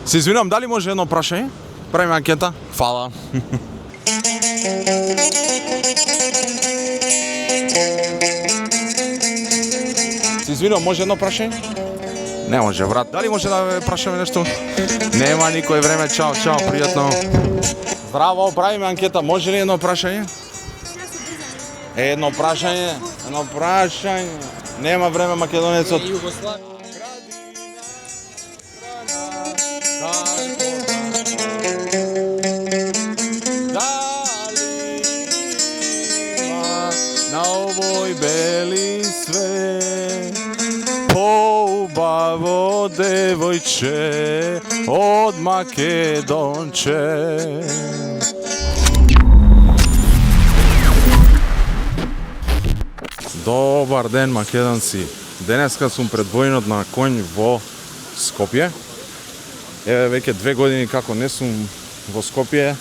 Се извинувам, дали може едно прашање? Правиме анкета? Фала. Се извинувам, може едно прашање? Не може, брат. Дали може да ве прашаме нешто? Нема никој време. Чао, чао, пријатно. Здраво, правиме анкета. Може ли едно прашање? Едно прашање. Нема време, македонецот. На овој бели свет поубаво девојче од Македонче. Добар ден, македонци. Денеска сум предвојнот на конј во Скопје. Еве веќе 2 години како не сум во Скопје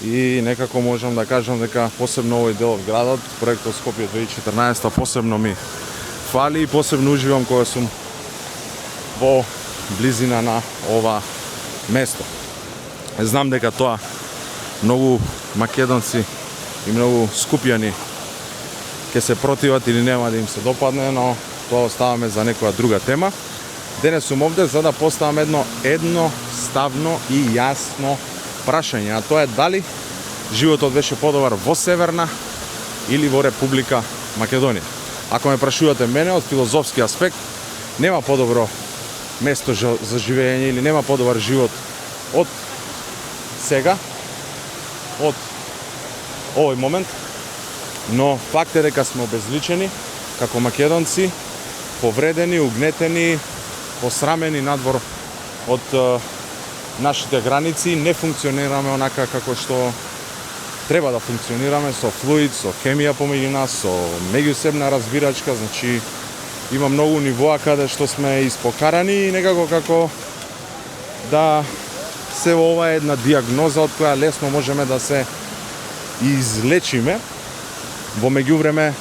и некако можам да кажам дека посебно овој дел од градот, проектот Скопје 2014 посебно ми фали и посебно уживам кога сум во близина на ова место. Знам дека тоа многу македонци и многу скупјани ќе се противат или нема да им се допадне, но тоа оставаме за некоја друга тема. Денес сум овде за да поставам едно едноставно и јасно прашање, а тоа е дали животот беше подобар во Северна или во Република Македонија. Ако ме прашувате мене од филозофски аспект, нема подобро место за живење или нема подобар живот од сега, од овој момент, но факт е дека сме обезличени како македонци, повредени, угнетени, посрамени надвор од нашите граници, не функционираме онака како што треба да функционираме, со флуид, со хемија помеѓу нас, со меѓусебна разбирачка, значи има многу нивоа каде што сме испокарани и некако како да се ова е една диагноза од која лесно можеме да се излечиме. Во меѓувреме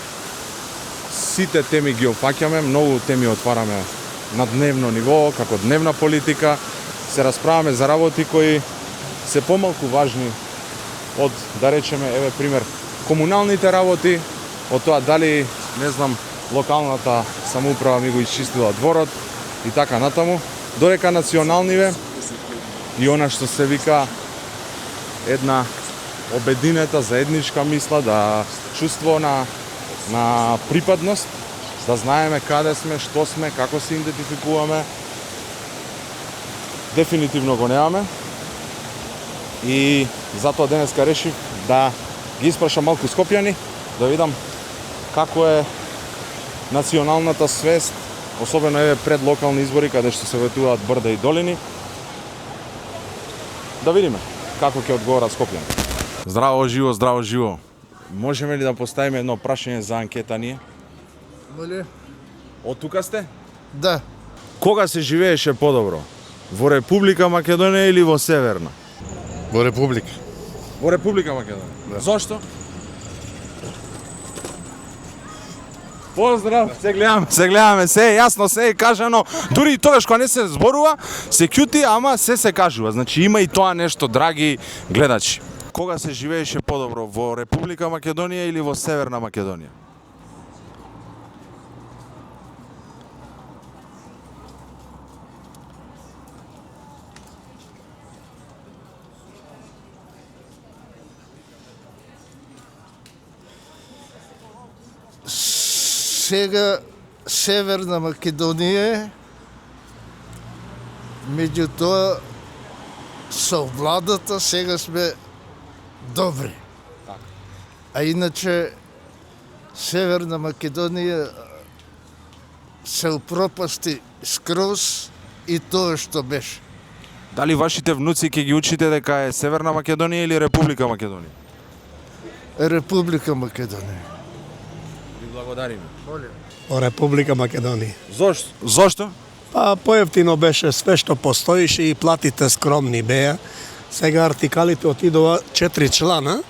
сите теми ги опфаќаме, многу теми отвараме на дневно ниво, како дневна политика, се расправаме за работи кои се помалку важни од, да речеме, еве пример, комуналните работи, од тоа дали, не знам, локалната самоуправа ми го исчистила дворот и така натаму, додека националниве и она што се вика една обединета заедничка мисла, да чувство на припадност, да знаеме каде сме, што сме, како се идентификуваме, дефинитивно го немаме. И затоа денеска решив да ги испрашам малку скопјани, да видам како е националната свест, особено еве пред локални избори, каде што се ветуваат брда и долини. Да видиме како ќе одговорат скопјани. Здраво живо, здраво живо. Можеме ли да поставиме едно прашање за анкета ние? Моле? Од тука сте? Да. Кога се живееше подобро? Во Република Македонија или во Северна? Во Република. Во Република Македонија. Да. Зошто? Поздрав, се гледаме, се е јасно, се е кажано, дури и тогаш кога не се зборува, се ќути, ама се кажува. Значи има и тоа нешто, драги гледачи. Кога се живееше подобро, во Република Македонија или во Северна Македонија? Сега Северна Македонија е, меѓутоа со владата сега сме добри. А иначе Северна Македонија се упропасти скроз и тоа што беше. Дали вашите внуци ќе ги учите дека е Северна Македонија или Република Македонија? Република Македонија. Ви благодариме. Во Република Македонија. Зошто? Па поевтино беше све што постоише и платите скромни беа. Сега артикалите отидува 4 члана,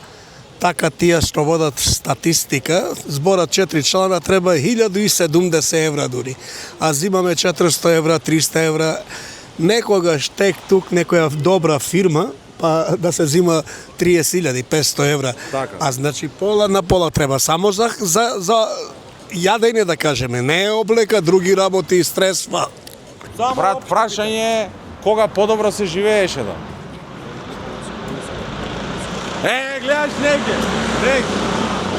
така тие што водат статистика, зборат 4 члана треба 1070 евра дури. А зимаме 400 евра, 300 евра, некогаш тек тук некоја добра фирма, па да се зима 30.500 евра. Така. А значи пола на пола треба само за јадење да кажеме, не е облека, други работи, стрес, па. Брат, прашање е кога подобро се живееше да? Гледаш неке.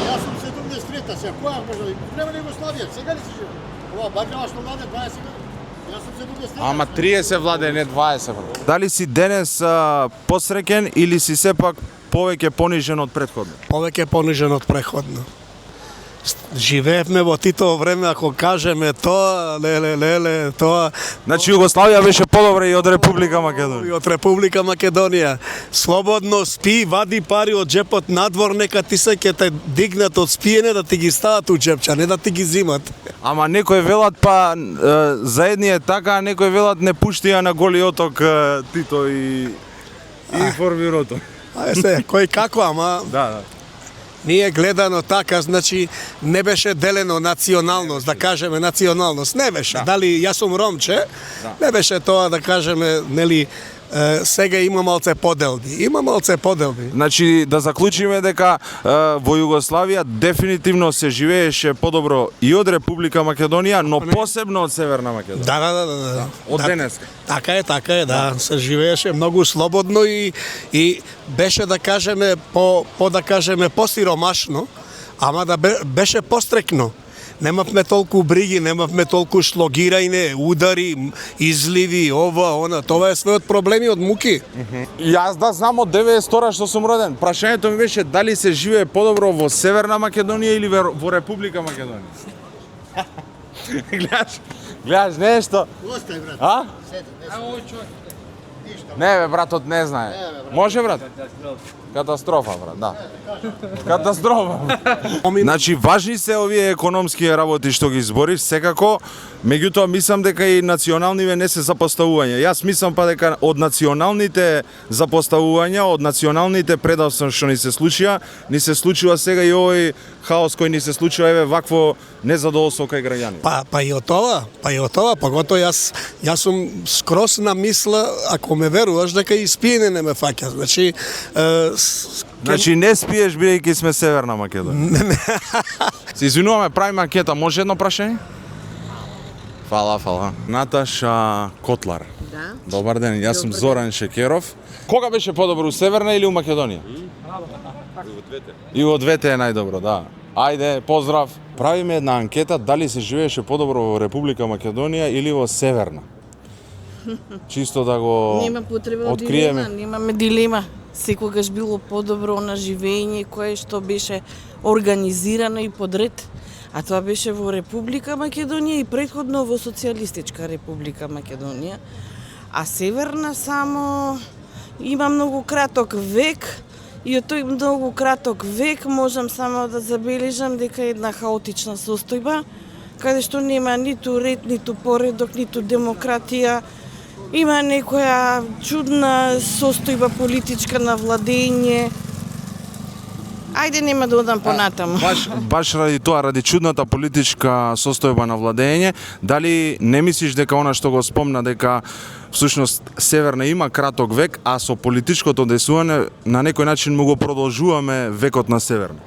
Јас сум 73-та, сега која може? Време на Југославија, сега ли си живе? Ова бакава што младе 20 години. Јас сум 73-та. Ама 30 владе, не 20. Брат. Дали си денес посреќен или си сепак повеќе понижен од претходно? Повеќе понижен од преходно. Живеевме во Титово време, ако кажеме тоа, леле, тоа... Значи Југославија беше подобра и од Република И Македонија. од Република Македонија. Слободно спи, вади пари од джепот надвор, нека ти се ќе те дигнат од спиене да ти ги стават у джепча, не да ти ги зимат. Ама некои велат па за едни е така, а некои велат не пуштија на Голи оток Тито и Формирото. Ајде се, кој како, ама Да. ние гледано така, значи не беше делено националност, да кажеме националност, не беше. Дали јас сум ромче, не беше тоа да кажеме, нели, сега има малце поделби. Има малце поделби. Значи да заклучиме дека во Југославија дефинитивно се живееше подобро и од Република Македонија, но посебно од Северна Македонија. Да. Од денеска. Така е, да. Се живееше многу слободно и беше да кажеме да кажеме посиромашно, ама да беше пострекно. Немавме толку бриги, немавме толку шлогирање, удари, изливи, ова, она. Тоа е све од проблеми, од муки. Јас да знам од 92 што сум роден. Прашањето ми беше дали се живее подобро во Северна Македонија или во Република Македонија. Гледаш нешто? Остај, брат. А? Седи, не седи. Не бе, братот не знае. Може, брат? Катастрофа, брат, да. Катастрофа. Значи, важни се овие економски работи што ги збориш, секако, меѓутоа мислам дека и националниве не се запоставувања. Јас мислам па дека од националните запоставувања, од националните предавства што ни се случува сега и овој хаос кој ни се случува, еве вакво незадоволство кај граѓани. Па и од тоа, поготово јас сум скрос на мисла, ако ме веруваш, дека и спиење не ме фаќа. Значи не спиеш бидејќи сме Северна Македонија. Се извинуваме, правиме анкета, може едно прашање? Фала. Наташа Котлар. Да. Добар ден, јас сум Зоран Шекеров. Кога беше подобро, у Северна или у Македонија? И во двете е најдобро, да. Ајде, поздрав. Правиме една анкета дали се живееше подобро во Република Македонија или во Северна. Чисто да го Нема потреба од откриеме. дилема, немаме дилема. Секогаш било подобро на живење кое што беше организирано и подред. А тоа беше во Република Македонија и претходно во Социјалистичка Република Македонија. А Северна само има многу краток век и од тој многу краток век можам само да забележам дека е една хаотична состојба, каде што нема ниту ред, ниту поредок, ниту демократија. Има некоја чудна состојба политичка на владење. Ајде, нема да одам понатаму. Баш ради тоа, ради чудната политичка состојба на владење, дали не мислиш дека она што го спомна дека всушност Северна има краток век, а со политичкото действување на некој начин му го продолжуваме векот на Северна?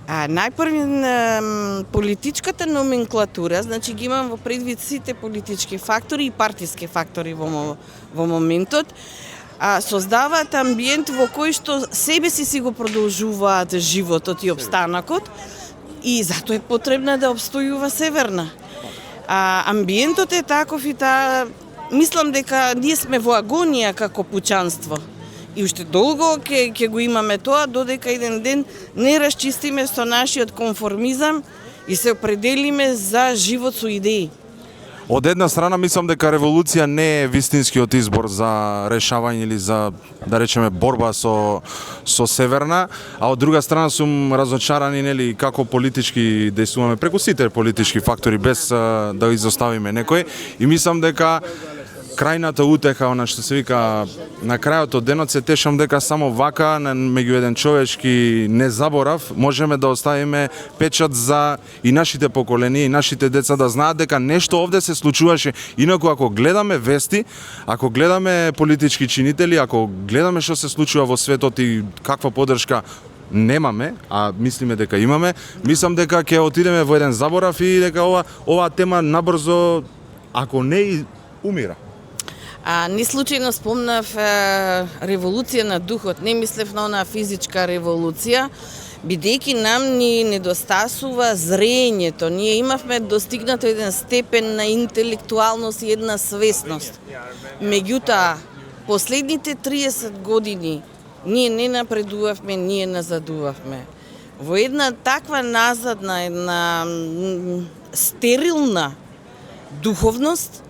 Најпрви политичката номенклатура, значи ги имам во предвид сите политички фактори и партиски фактори во моментот, создаваат амбиент во кој што себе си го продолжуваат животот и обстанокот и затоа е потребна да обстојува Северна. Амбиентот е таков и мислам дека ние сме во агонија како пучанство. И уште долго ќе го имаме тоа, додека еден ден не расчистиме со нашиот конформизам и се определиме за живот со идеи. Од една страна мислам дека револуција не е вистинскиот избор за решавање или за, да речеме, борба со Северна, а од друга страна сум разочаран и нели како политички действуваме преку сите политички фактори без да изоставиме некој и мислам дека крајната утеха, она што се вика на крајот од денот, се тешам дека само вака меѓу еден човечки незаборав можеме да оставиме печат за и нашите поколенија и нашите деца да знаат дека нешто овде се случуваше. Инаку ако гледаме вести, ако гледаме политички чинители, ако гледаме што се случува во светот и каква поддршка немаме, а мислиме дека имаме, мислам дека ќе отидеме во еден заборав и дека оваа тема набрзо, ако не и умира. Не случајно спомнав револуција на духот, не мислев на онаа физичка револуција, бидејќи нам ни недостасува зрењето. Ние имавме достигнато еден степен на интелектуалност и една свесност. Меѓутоа, последните 30 години ние не напредувавме, ние назадувавме. Во една таква назадна, една стерилна духовност,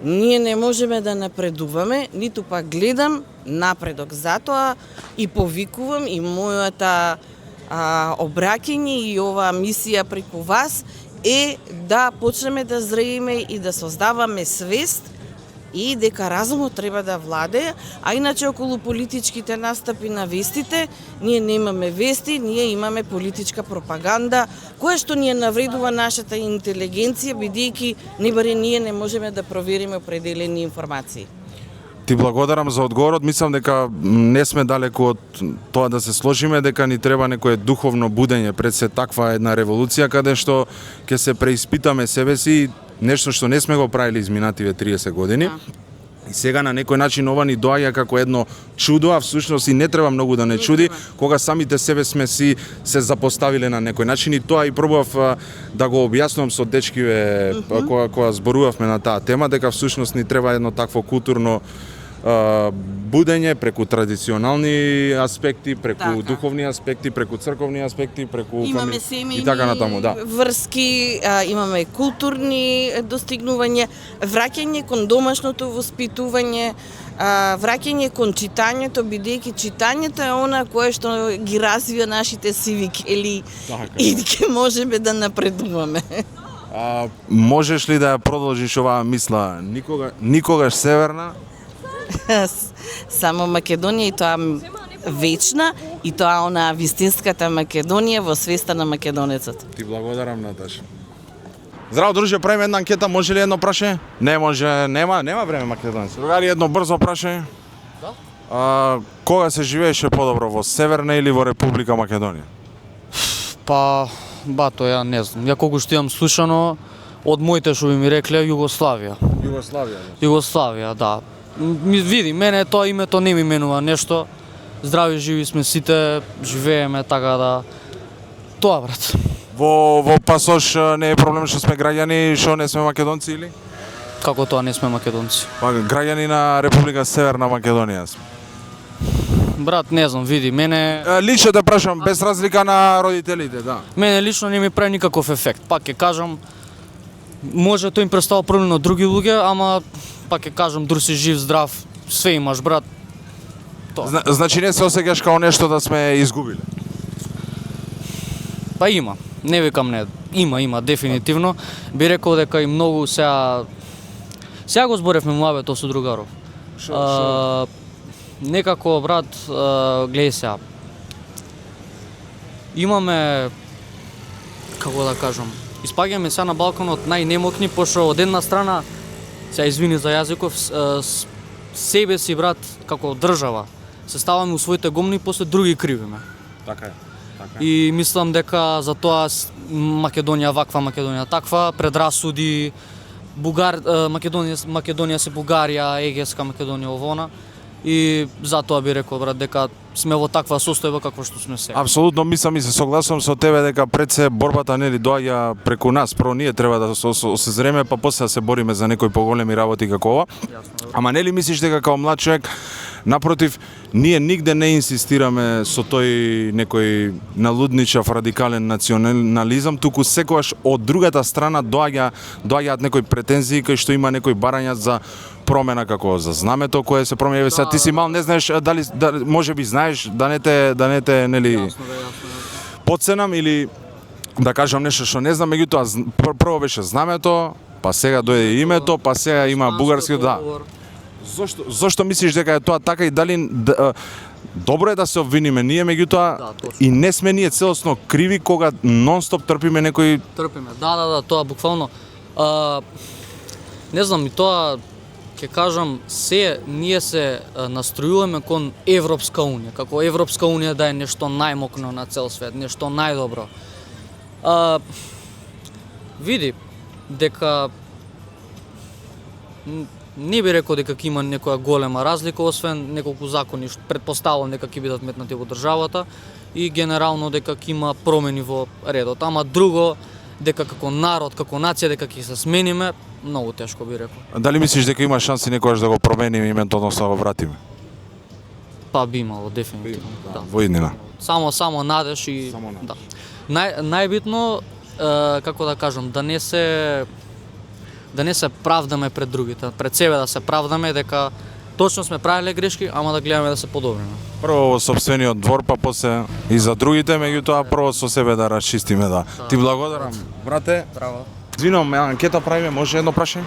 ние не можеме да напредуваме, ниту пак гледам напредок. Затоа и повикувам и мојата обраќање и оваа мисија преку вас е да почнеме да зрееме и да создаваме свест и дека разумот треба да владее, а иначе околу политичките настапи на вестите, ние немаме вести, ние имаме политичка пропаганда, која што ни навредува нашата интелигенција, бидејќи не баре ние не можеме да провериме определени информации. Ти благодарам за одговорот. Мислам дека не сме далеку од тоа да се сложиме, дека ни треба некое духовно будење пред се таква една револуција, каде што ќе се преиспитаме себе си, нешто што не сме го правили изминативе 30 години. И сега на некој начин ова ни доаѓа како едно чудо, а всушност и не треба многу да не чуди, кога самите себе сме си се запоставиле на некој начин, и тоа и пробував да го објаснувам со дечкиве кога зборувавме на таа тема, дека всушност ни треба едно такво културно будење преку традиционални аспекти, преку духовни аспекти, преку црковни аспекти, преку имаме семејни и така натаму, да. Врски, имаме културни достигнувања, враќање кон домашното воспитување, враќање кон читањето, бидејќи читањето е она кое што ги развија нашите сивикели и ќе можеме да напредуваме. Можеш ли да ја продолжиш оваа мисла? Никогаш северна? Само Македонија, и тоа вечна, и тоа она вистинската Македонија во свеста на македонецот. Ти благодарам, Наташа. Здраво, друже, правиме една анкета, може ли едно прашање? Не може, нема време македонеци. Другари, едно брзо прашање. Да? Кога се живееше подобро, во Северна или во Република Македонија? Па, бато, ја не знам. Ја колку што имам слушано, од моите што би ми рекле, Југославија. Југославија, да. Види, мене тоа името не ми менува нешто. Здрави, живи сме сите, живееме, така да... Тоа, брат. Во пасош не е проблем што сме граѓани, што не сме македонци или? Како тоа не сме македонци? Па, граѓани на Република Северна Македонија сме. Брат, не знам, види, мене... Лично да прашам, без разлика на родителите, да. Мене лично не ми прави никаков ефект. Пак ќе кажам, може тоа им представува проблем на други луѓе, ама пак ќе кажам, дур си жив, здрав, све имаш, брат. Тоа. Значи не се осеќаш као нешто да сме изгубиле? Па има, не викам не, има дефинитивно. Би рекол дека и многу сега го зборевме млабето со другаров. Некако, брат, гледај сега. Имаме, како да кажам, испаѓаме сега на Балканот најнемокни, пошто од една страна, сега извини за јазиков, себе си, брат, како држава, се ставаме у своите гомни и после други кривиме. Така е. И мислам дека за тоа Македонија ваква, Македонија таква, предрасуди, Македонија се Бугарија, Егеска Македонија овона. И затоа би рекол, брат, дека сме во таква состојба каква што сме сега. Апсолутно, мислам и се согласувам со тебе дека пред се борбата нели доаѓа преку нас. Прво ние треба да се зреме, па после да се бориме за некои поголеми работи како ова. Ама нели мислиш дека како млад човек, напротив, ние нигде не инсистираме со тој некој налудничав радикален национализам, туку секогаш од другата страна доаѓаат некои претензии кај што има некои барања за промена, како за знамето кое се промени. Сега ти си мал, не знаеш дали можеби знаеш да не те нели подценам или да кажам нешто што не знам, меѓутоа прво беше знамето, па сега дојде името, па сега има бугарски, да. Зошто мислиш дека е тоа така и дали добро е да се обвиниме ние, меѓутоа Да, точно. и не сме ние целосно криви кога нон-стоп трпиме некои Трпиме. Да, тоа буквално не знам, и тоа ќе кажам, ние се настројуваме кон Европска унија, како Европска унија да е нешто најмокно на цел свет, нешто најдобро. Види дека не би рекол дека ќе има некоја голема разлика, освен неколку закони што претпоставувам дека ќе бидат метнати во државата и генерално дека ќе има промени во редот. Ама друго, дека како народ, како нација, дека ќе се смениме, многу тешко би рекол. Дали мислиш дека има шанси некогаш да го промениме името, односно да го вратиме? Па би имало дефинитивно. Да. Во иднина. Само надеж и Само надеж. да. Најбитно како да кажам, да не се правдаме пред другите, пред себе да се правдаме дека точно сме правиле грешки, ама да гледаме да се подобриме. Прво во собствениот двор, па после и за другите, меѓутоа прво со себе да расчистиме, да. Ти благодарам, брате. Браво. Извинувам, анкета правиме, може едно прашање?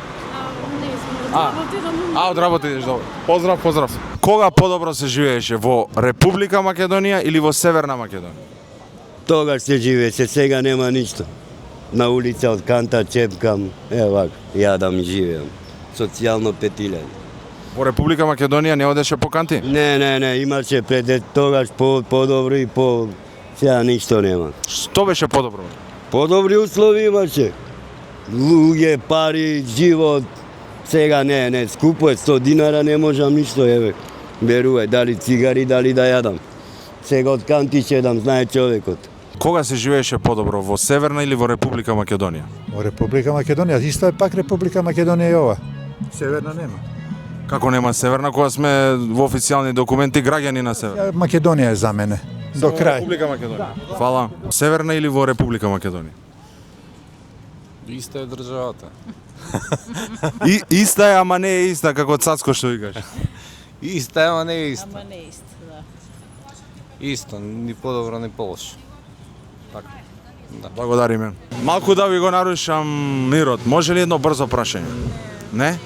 Од работа идеш, добро. Поздрав. Кога подобро се живееше, во Република Македонија или во Северна Македонија? Тогаш се живееше, сега нема ништо. На улица од канта чепкам, вака, јадам и живеам. Социјално петилен. Во Република Македонија не одеше по канти? Не, имаше пред тогаш подобро и сега ништо нема. Што беше подобро? Подобри услови имаше. Луѓе, пари, живот. Сега не, скупо е, 100 динара не можам ништо, берувај, дали цигари, дали да јадам. Сега од канти шедам, знае човекот. Кога се живееше подобро, во Северна или во Република Македонија? Во Република Македонија, исто е пак Република Македонија и ова. Северна нема. Како нема Северна, кога сме во официјални документи граѓани на Северна? Македонија е за мене. До крај. Република Македонија. Фала. Северна или во Република Македонија? Иста е државата. Иста е, ама не е иста, како Цацко што викаш. Иста е, ама не е иста. Ама не е ист, да. Исто, ни подобро, ни полошо. Благодариме. Малку да ви го нарушам мирот. Може ли едно брзо прашање? Не?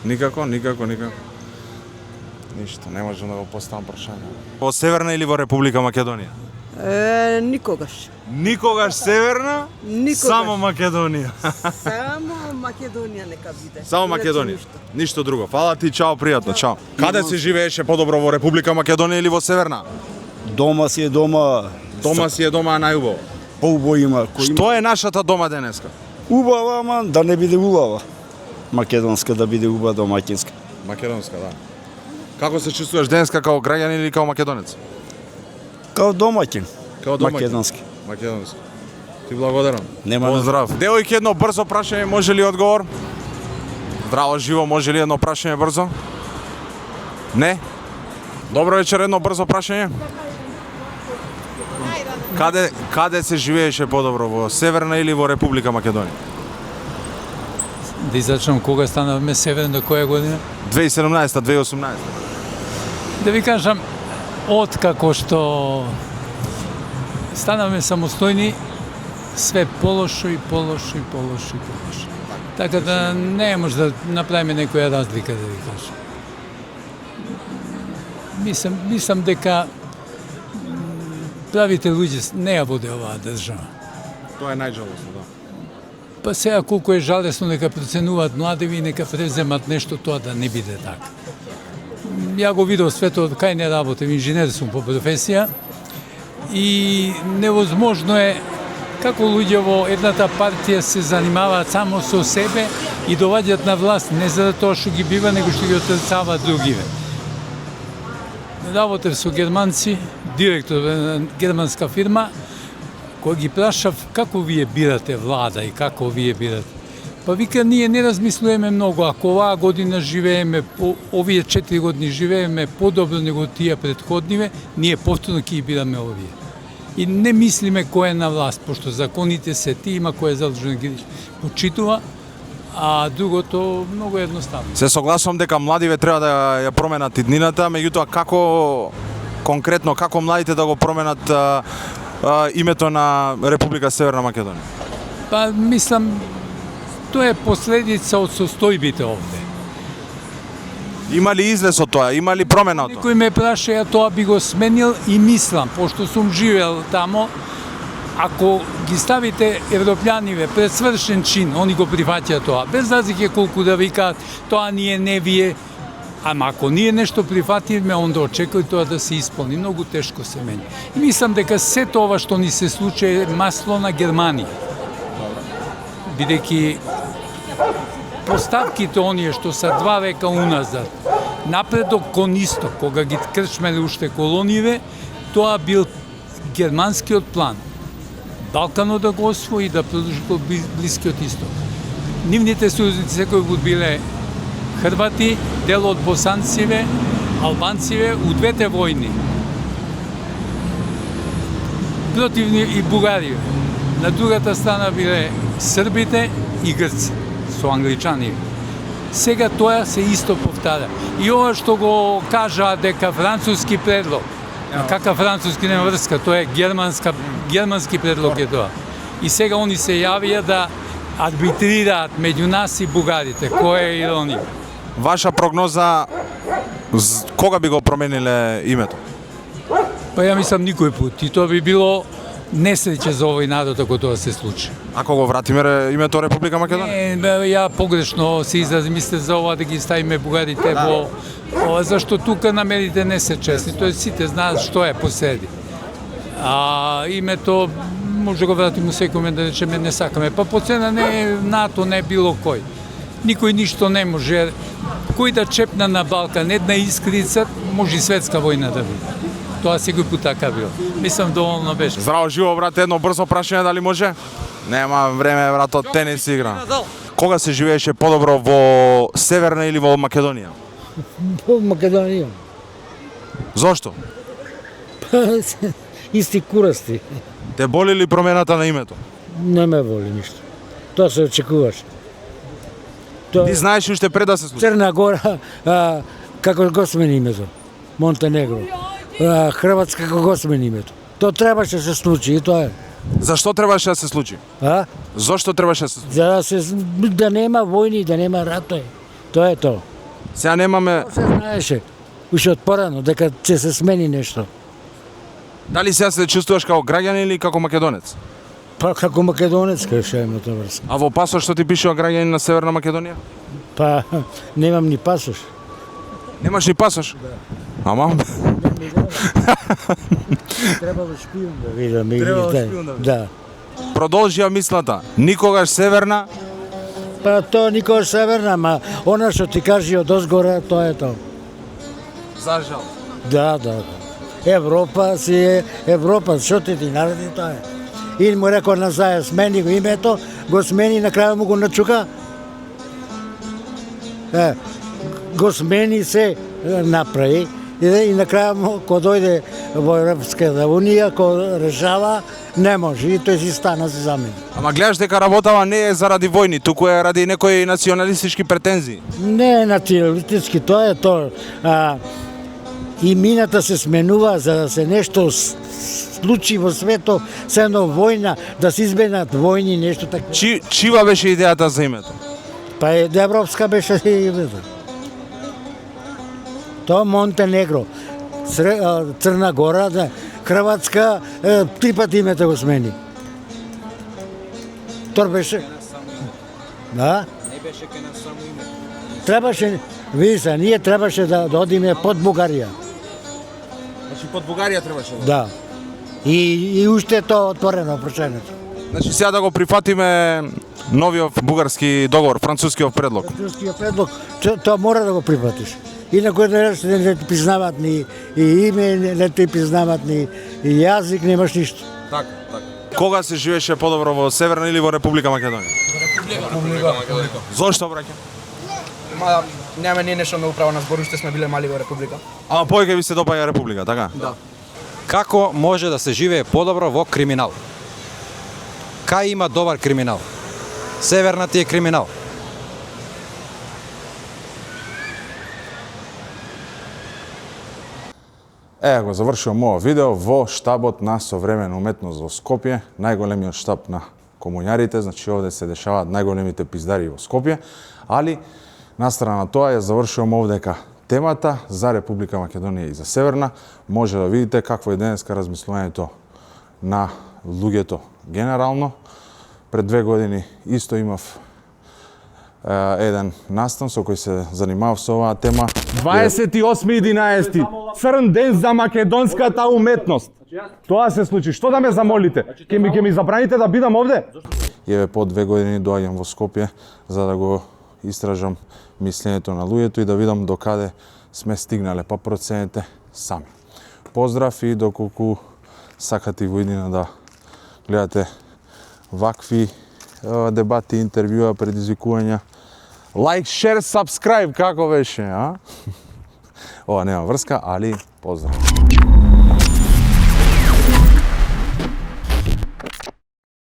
Никако. Ништо, не можам да го поставам прашање. Во Северна или во Република Македонија? Никогаш. Никогаш Северна, Никогаш. само Македонија. Само Македонија нека биде. Само Иначе Македонија. ништо. Ништо друго. Фала ти, чао, пријатно, чао. Каде се живееше подобро, во Република Македонија или во Северна? Дома си е дома, Дома си е дома најубаво. поубаво има. Што е нашата дома денеска? Убава, ама да не биде убава. Македонска да биде убава домаќинска. Македонска, да. Како се чувствуваш денеска као граѓанин или као македонец? Као домаќин. Као домаќин. Македонски. Македонски. Ти благодарам. Нема на- Поздрав. Девојки, едно брзо прашање, може ли одговор? Здраво живо, може ли едно прашање брзо? Не? Добро вечер, едно брзо прашање. Каде се живееше подобро, во Северна или во Република Македонија? Да израчам кога станавме Северна, која година? 2017, 2018. Да ви кажам, од како што станавме самостојни, све полошо и полошо. Така да не може да направиме некоја разлика, да ви кажам. Мислам дека правите луѓе не ја воде оваа држава. Тоа е најжалосно, да. Па сега колку е жалесно нека проценуваат младеви и нека преземат нешто тоа да не биде така. Ја го видов светот, кај не работам, инженер сум по професија и невозможно е како луѓе во едната партија се занимаваат само со себе и доваѓаат на власт не за тоа што ги бива, него што ги отрцаваат другиве. Работев со германци, директор на германска фирма, кој ги прашав како вие бирате влада и како вие бирате. Па вика, ние не размислуваме многу, ако оваа година живееме, овие 4 години живееме подобро него тие претходниве, ние повторно ќе ги бираме овие. И не мислиме кој е на власт, пошто законите се ти, има кој е задолжен да ги почитува, а другото многу едноставно. Се согласувам дека младиве треба да ја променат иднината, меѓутоа како конкретно како младите да го променат името на Република Северна Македонија? Па мислам тоа е последица од состојбите овде. Има ли излез од тоа? Има ли промена од тоа? Некој ме праша, ја тоа би го сменил и мислам, пошто сум живеел тамо, ако ги ставите европјаниве пред свршен чин, они го прифаќаат тоа. Без разлика колку да викаат, тоа ние не вие. Ама ако ние нешто прифатиме, онда очекувај тоа да се исполни. Многу тешко се мени. И мислам дека сето ова што ни се случи е масло на Германија. Бидејќи поставките оние што са 2 века уназад, напредок кон исток, кога ги крчмеле уште колоније, тоа бил германскиот план. Балканот да го освои и да продолжи по Блискиот исток. Нивните сојузници секој пат биле Хрвати, дел од босанциве, албанциве у двете војни. Противни и Бугарија. На другата страна биле србите и грци со англичани. Сега тоа се исто повтара. И ова што го кажа дека француски предлог, какав француски нема врска, тоа е германски предлог е тоа. И сега они се јавија да арбитрираат меѓу нас и бугарите, која е иронија. Ваша прогноза кога би го промениле името? Па ја мислам никој пат. И тоа би било несреќа за овој народ ако тоа се случи. Ако го вратиме името Република Македонија? Не, ја погрешно се изразим, мисле за ова да ги ставиме бугарите во ова, зашто тука намерите не се честни, тоест сите знаат што е посреди. А името може да го вратиме секој да речеме не сакаме. Па по цена не е НАТО, не е било кој. Никој ништо не може. Кој да чепна на Балкан една искрица, може и светска војна да биде. Тоа секој пат така било. Мислам доволно беше. Здраво живо, брат, едно брзо прашање дали може? Нема време, брат, од тенис игра. Кога се живееше подобро во Северна или во Македонија? Во Македонија. Зошто? Исти курасти. Те боли ли промената на името? Не ме боли ништо. Тоа се очекуваше. Ти знаеш уште пред да се случи? Црна Гора, како го смени името? Монтенегро. Хрватска како го смени името? Тоа требаше да се случи и тоа е. Зашто требаше да се случи? Зошто требаше да се случи? Да нема војни, да нема ратој. Тоа е тоа. Сега немаме... Тоа се знаеше, уште од порано, дека ќе се смени нешто. Дали сега се чувствуваш како граѓанин или како македонец? Па како македонец кај ше има тоа врска. А во пасош што ти пише граѓанин на Северна Македонија? Па немам ни пасош. Немаш ни пасош? Да. Ама? Треба во шпион да видам. Треба во шпион да видам. Да. Продолжија мислата. Никогаш Северна? Па тоа никогаш Северна, ма она што ти кажи од озгора, тоа е тоа. За жал. Да. Европа си е Европа, што ти нареди тоа е. И му рекол на Заја, смени го името, го смени, на крај му го начука. Го смени се направи и на крај му, кој дојде во Европската унија, кој решава, не може и тој си стана се замени. Ама гледаш дека работава не е заради војни, туку е ради некои националистички претензии. Не е националистички, тоа е тоа. И мината се сменува за да се нешто случи во светот, се едно војна, да се избегнат војни, нешто така. Чива беше идејата за името? Па европска беше името. Тоа Монтенегро, Црна Гора, Хрватска, 3 пати името го смени. Тоа беше... Да? Не беше ке на само име. Требаше, види се, ние требаше да одиме под Бугарија. Значи под Бугарија требаше да? Да. И уште тоа отворено прашањето. Значи сега да го прифатиме новиот бугарски договор, францускиот предлог. Францускиот предлог, тоа мора да го прифатиш. Инаку не ти признават ни име, не ти признават ни јазик, немаш ништо. Така. Кога се живееше подобро во Северна или во Република Македонија? Република Македонија. Зошто, браќа? Нема ние нешто многу право на збор, уште сме биле мали во Република. Ама повеќе ви се допаѓа Република, така? Да. Како може да се живее подобро во криминал? Кај има добар криминал? Северна ти е криминал. Го завршувам ова видео во штабот на Современа уметност во Скопје, најголемиот штаб на комуњарите, значи овде се дешаваат најголемите пиздари во Скопје, али настрана на тоа ја завршувам овдека темата за Република Македонија и за Северна, може да видите какво е денеска размислувањето на луѓето генерално. Пред 2 години исто имав еден настан со кој се занимавав со оваа тема. 28.11. Црн ден за македонската уметност. Тоа се случи. Што да ме замолите? Ке ми забраните да бидам овде? И еве по 2 години доаѓам во Скопје за да го истражам мислењето на луѓето и да видам докаде сме стигнале, па проценете сами. Поздрав и доколку сакате во иднина да гледате вакви дебати, интервјуа, предизвикувања. Лайк, шер, сабскрайб, како беше, а? Ова нема врска, али поздрав.